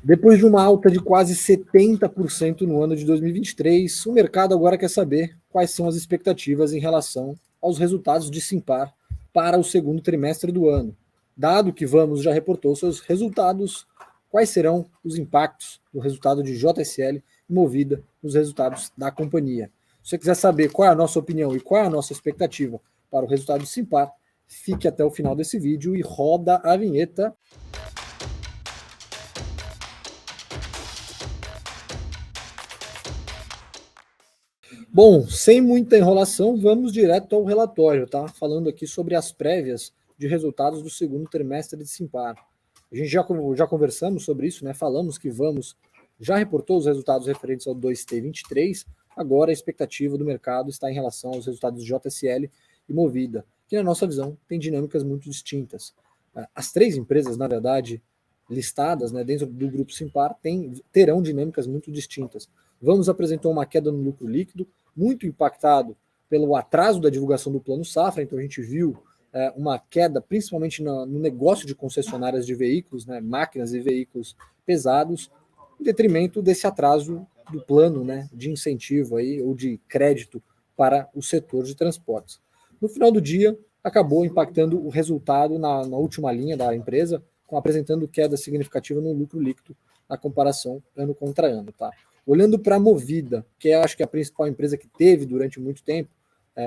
Depois de uma alta de quase 70% no ano de 2023, o mercado agora quer saber quais são as expectativas em relação aos resultados de Simpar para o segundo trimestre do ano. Dado que Vamos já reportou seus resultados, quais serão os impactos do resultado de JSL e Movida nos resultados da companhia? Se você quiser saber qual é a nossa opinião e qual é a nossa expectativa para o resultado de Simpar, fique até o final desse vídeo e roda a vinheta. Bom, sem muita enrolação, vamos direto ao relatório, tá? Falando aqui sobre as prévias de resultados do segundo trimestre de Simpar. A gente já conversamos sobre isso, né? Falamos que Vamos já reportou os resultados referentes ao 2T23, agora a expectativa do mercado está em relação aos resultados de JSL e Movida, que na nossa visão tem dinâmicas muito distintas. As três empresas, na verdade, listadas, né, dentro do grupo Simpar, terão dinâmicas muito distintas. Vamos apresentou uma queda no lucro líquido, muito impactado pelo atraso da divulgação do Plano Safra, então a gente viu uma queda principalmente no negócio de concessionárias de veículos, né, máquinas e veículos pesados, em detrimento desse atraso do plano, né, de incentivo aí, ou de crédito para o setor de transportes. No final do dia, acabou impactando o resultado na última linha da empresa, apresentando queda significativa no lucro líquido na comparação ano contra ano. Tá? Olhando para a Movida, que é, acho que a principal empresa que teve durante muito tempo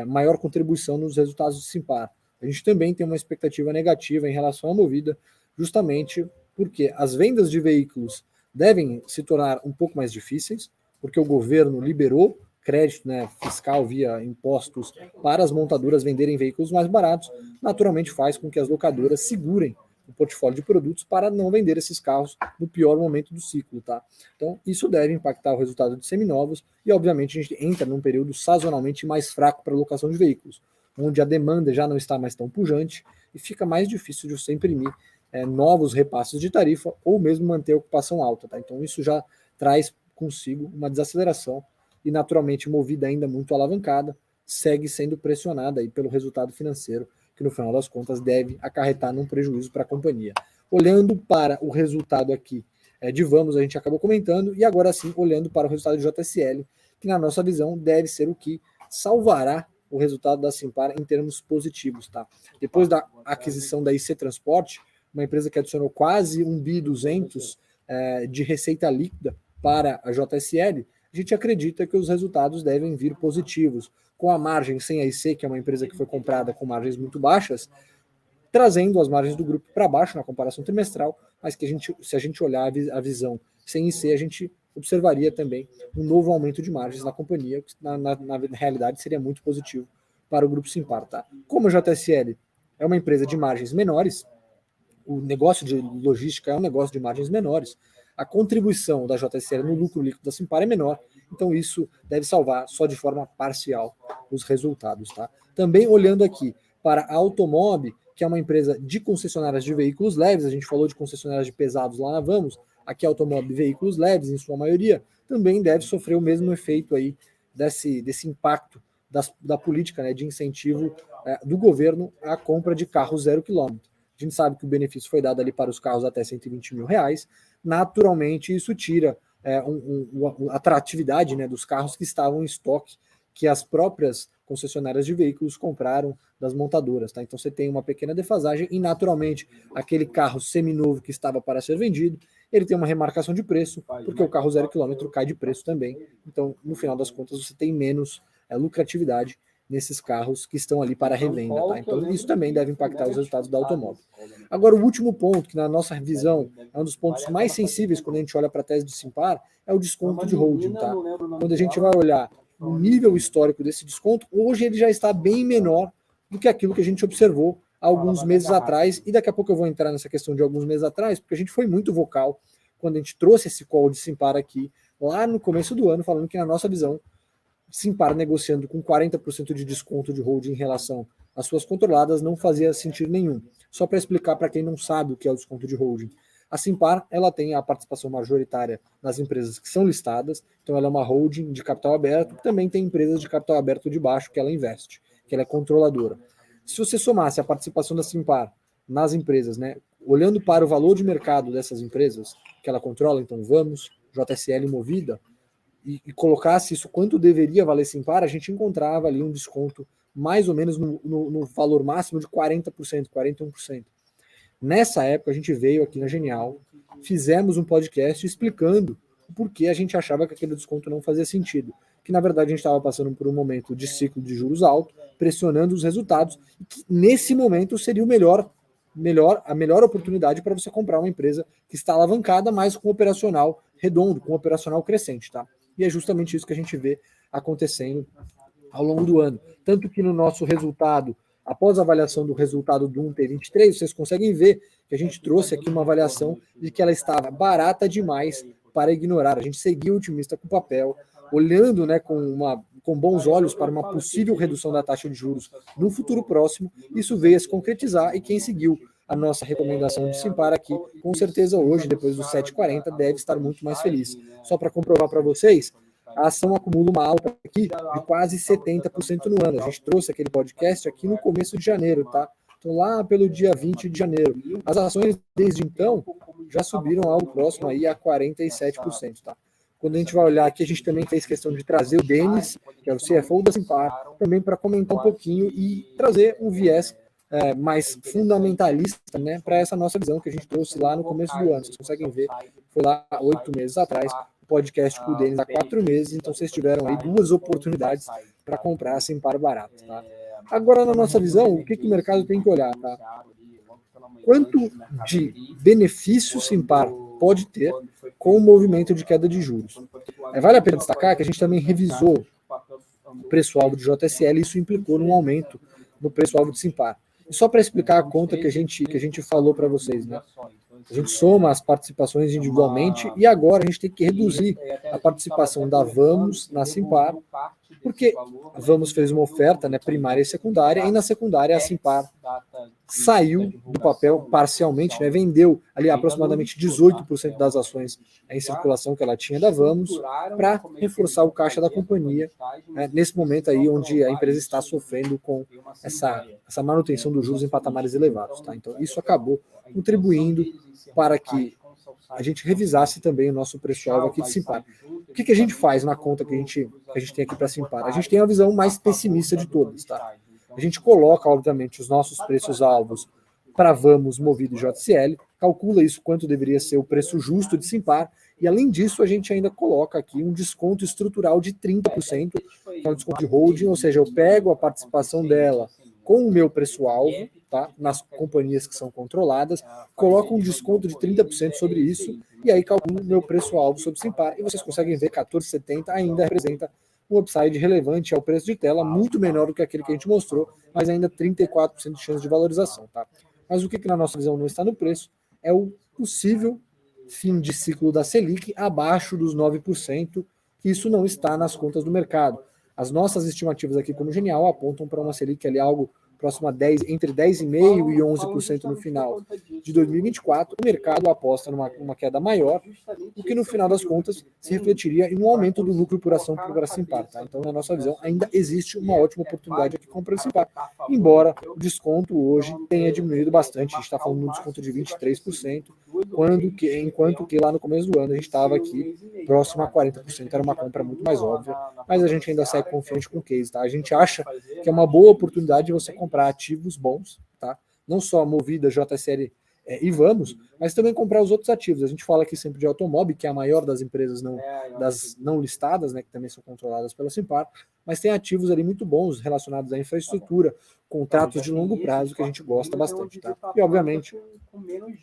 maior contribuição nos resultados do Simpar, a gente também tem uma expectativa negativa em relação à Movida, justamente porque as vendas de veículos devem se tornar um pouco mais difíceis, porque o governo liberou crédito, né, fiscal via impostos para as montadoras venderem veículos mais baratos, naturalmente faz com que as locadoras segurem o portfólio de produtos para não vender esses carros no pior momento do ciclo, tá? Então, isso deve impactar o resultado de seminovos e, obviamente, a gente entra num período sazonalmente mais fraco para a locação de veículos, onde a demanda já não está mais tão pujante e fica mais difícil de você imprimir novos repasses de tarifa ou mesmo manter a ocupação alta, tá? Então, isso já traz consigo uma desaceleração e, naturalmente, Movida ainda muito alavancada, segue sendo pressionada aí pelo resultado financeiro, que no final das contas deve acarretar num prejuízo para a companhia. Olhando para o resultado aqui de Vamos, a gente acabou comentando, e agora sim, olhando para o resultado de JSL, que na nossa visão deve ser o que salvará o resultado da Simpar em termos positivos. Tá? Depois da aquisição da IC Transporte, uma empresa que adicionou quase 1.200 bi de receita líquida para a JSL, a gente acredita que os resultados devem vir positivos, com a margem sem a IC, que é uma empresa que foi comprada com margens muito baixas, trazendo as margens do grupo para baixo na comparação trimestral, mas que se a gente olhar a visão sem IC, a gente observaria também um novo aumento de margens na companhia, que na realidade seria muito positivo para o grupo Simpar. Tá? Como a JSL é uma empresa de margens menores, o negócio de logística é um negócio de margens menores, a contribuição da JSL no lucro líquido da Simpar é menor, então isso deve salvar só de forma parcial os resultados. Tá? Também olhando aqui para a Automob, que é uma empresa de concessionárias de veículos leves, a gente falou de concessionárias de pesados lá na Vamos, aqui a Automob veículos leves, em sua maioria, também deve sofrer o mesmo efeito aí desse impacto da política, né, de incentivo do governo à compra de carros 0 quilômetro. A gente sabe que o benefício foi dado ali para os carros até 120 mil reais. Naturalmente, isso tira a atratividade, né, dos carros que estavam em estoque, que as próprias concessionárias de veículos compraram das montadoras. Tá? Então você tem uma pequena defasagem e, naturalmente, aquele carro seminovo que estava para ser vendido, ele tem uma remarcação de preço, porque o carro 0 quilômetro cai de preço também. Então, no final das contas, você tem menos lucratividade nesses carros que estão ali para revenda. Tá? Então, isso também deve impactar os resultados da automóvel. Agora, o último ponto, que na nossa visão é um dos pontos mais sensíveis quando a gente olha para a tese de Simpar, é o desconto de holding. Tá? Quando a gente vai olhar o nível histórico desse desconto, hoje ele já está bem menor do que aquilo que a gente observou há alguns meses atrás, e daqui a pouco eu vou entrar nessa questão de alguns meses atrás, porque a gente foi muito vocal quando a gente trouxe esse call de Simpar aqui, lá no começo do ano, falando que na nossa visão, Simpar negociando com 40% de desconto de holding em relação às suas controladas não fazia sentido nenhum. Só para explicar para quem não sabe o que é o desconto de holding. A Simpar, ela tem a participação majoritária nas empresas que são listadas, então ela é uma holding de capital aberto, que também tem empresas de capital aberto de baixo que ela investe, que ela é controladora. Se você somasse a participação da Simpar nas empresas, né, olhando para o valor de mercado dessas empresas que ela controla, então Vamos, JSL e Movida, e colocasse isso quanto deveria valer Simpar, a gente encontrava ali um desconto mais ou menos no valor máximo de 40%, 41%. Nessa época a gente veio aqui na Genial, fizemos um podcast explicando o porquê a gente achava que aquele desconto não fazia sentido. Que na verdade a gente estava passando por um momento de ciclo de juros alto, pressionando os resultados, e que nesse momento seria a melhor oportunidade para você comprar uma empresa que está alavancada, mas com operacional redondo, com operacional crescente, tá? E é justamente isso que a gente vê acontecendo ao longo do ano. Tanto que no nosso resultado, após a avaliação do resultado do 1T23, vocês conseguem ver que a gente trouxe aqui uma avaliação de que ela estava barata demais para ignorar. A gente seguia otimista com o papel, olhando, né, com bons olhos para uma possível redução da taxa de juros no futuro próximo. Isso veio a se concretizar e quem seguiu a nossa recomendação de Simpar aqui, com certeza hoje, depois do 7,40, deve estar muito mais feliz. Só para comprovar para vocês, a ação acumula uma alta aqui de quase 70% no ano. A gente trouxe aquele podcast aqui no começo de janeiro, tá? Então lá pelo dia 20 de janeiro. As ações desde então já subiram algo próximo aí a 47%, tá? Quando a gente vai olhar aqui, a gente também fez questão de trazer o Denis, que é o CFO da Simpar, também para comentar um pouquinho e trazer um viés mais fundamentalista, né, para essa nossa visão que a gente trouxe lá no começo do ano. Vocês conseguem ver, foi lá 8 meses atrás, o podcast com o Denis há 4 meses, então vocês tiveram aí 2 oportunidades para comprar a Simpar barato. Tá? Agora, na nossa visão, o que o mercado tem que olhar? Tá? Quanto de benefício Simpar pode ter com o movimento de queda de juros? Vale a pena destacar que a gente também revisou o preço-alvo de JSL e isso implicou num aumento no preço-alvo de Simpar. E só para explicar a conta que a gente falou para vocês, né? A gente soma as participações individualmente e agora a gente tem que reduzir a participação da Vamos na Simpar, porque a Vamos fez uma oferta, né, primária e secundária, e na secundária a Simpar saiu do papel parcialmente, né, vendeu ali aproximadamente 18% das ações em circulação que ela tinha da Vamos para reforçar o caixa da companhia, né, nesse momento aí onde a empresa está sofrendo com essa manutenção dos juros em patamares elevados. Tá? Então isso acabou contribuindo para que a gente revisasse também o nosso preço-alvo aqui de Simpar. O que a gente faz na conta que a gente tem aqui para Simpar? A gente tem a visão mais pessimista de todas, tá? A gente coloca, obviamente, os nossos preços-alvos para Vamos, Movida e JCL, calcula isso quanto deveria ser o preço justo de Simpar, e além disso a gente ainda coloca aqui um desconto estrutural de 30%, que é um desconto de holding, ou seja, eu pego a participação dela com o meu preço-alvo, tá, nas companhias que são controladas, coloco um desconto de 30% sobre isso, e aí calculo o meu preço-alvo sobre Simpar, e vocês conseguem ver que 14,70 ainda representa um upside relevante ao preço de tela, muito menor do que aquele que a gente mostrou, mas ainda 34% de chance de valorização. Tá? Mas o que na nossa visão não está no preço é o possível fim de ciclo da Selic abaixo dos 9%, que isso não está nas contas do mercado. As nossas estimativas aqui como Genial apontam para uma Selic ali algo próximo a 10, entre 10,5% e 11% no final de 2024, o mercado aposta numa queda maior, o que no final das contas se refletiria em um aumento do lucro por ação para Simpar. Tá? Então, na nossa visão, ainda existe uma ótima oportunidade aqui comprar Simpar, embora o desconto hoje tenha diminuído bastante, a gente está falando de um desconto de 23%, enquanto que lá no começo do ano a gente estava aqui próximo a 40%, era uma compra muito mais óbvia, mas a gente ainda segue confiante com o case. Tá? A gente acha que é uma boa oportunidade de você comprar ativos bons, tá? Não só Movida, JSL e Vamos, mas também comprar os outros ativos. A gente fala aqui sempre de Automob, que é a maior das empresas das não listadas, né, que também são controladas pela Simpar, mas tem ativos ali muito bons relacionados à infraestrutura, contratos de longo prazo que a gente gosta bastante. Tá? E, obviamente,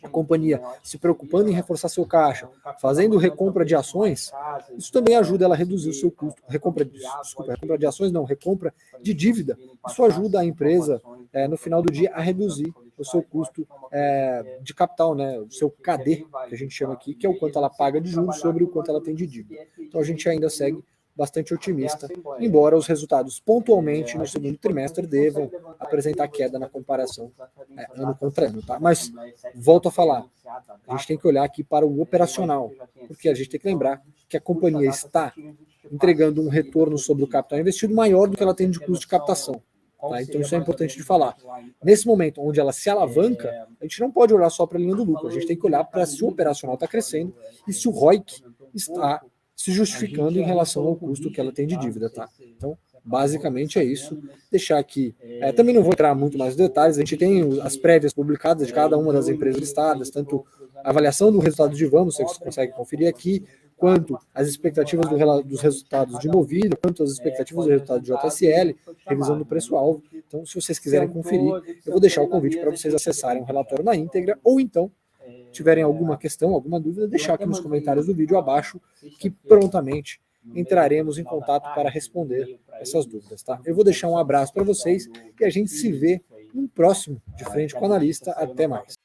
a companhia se preocupando em reforçar seu caixa, fazendo recompra de ações, isso também ajuda ela a reduzir o seu custo. Recompra de ações não, recompra de dívida. Isso ajuda a empresa, no final do dia, a reduzir o seu custo de capital, né, o seu KD, que a gente chama aqui, que é o quanto ela paga de juros sobre o quanto ela tem de dívida. Então a gente ainda segue bastante otimista, embora os resultados pontualmente no segundo trimestre devam apresentar queda na comparação ano contra ano. Tá? Mas, volto a falar, a gente tem que olhar aqui para o operacional, porque a gente tem que lembrar que a companhia está entregando um retorno sobre o capital investido maior do que ela tem de custo de captação. Tá? Então isso é importante de falar. Nesse momento onde ela se alavanca, a gente não pode olhar só para a linha do lucro, a gente tem que olhar para se o operacional está crescendo e se o ROIC está se justificando em relação ao custo que ela tem de dívida. Tá? Então, basicamente é isso. Deixar aqui. Também não vou entrar muito mais em detalhes, a gente tem as prévias publicadas de cada uma das empresas listadas, tanto a avaliação do resultado de Vamos, você consegue conferir aqui, quanto as expectativas dos resultados de Movida, quanto as expectativas do resultado de JSL, revisão do preço-alvo. Então, se vocês quiserem conferir, eu vou deixar o convite para vocês acessarem o relatório na íntegra, ou então, tiverem alguma questão, alguma dúvida, deixar aqui nos comentários do vídeo abaixo, que prontamente entraremos em contato para responder essas dúvidas. Tá? Eu vou deixar um abraço para vocês e a gente se vê no próximo De Frente com o Analista. Até mais.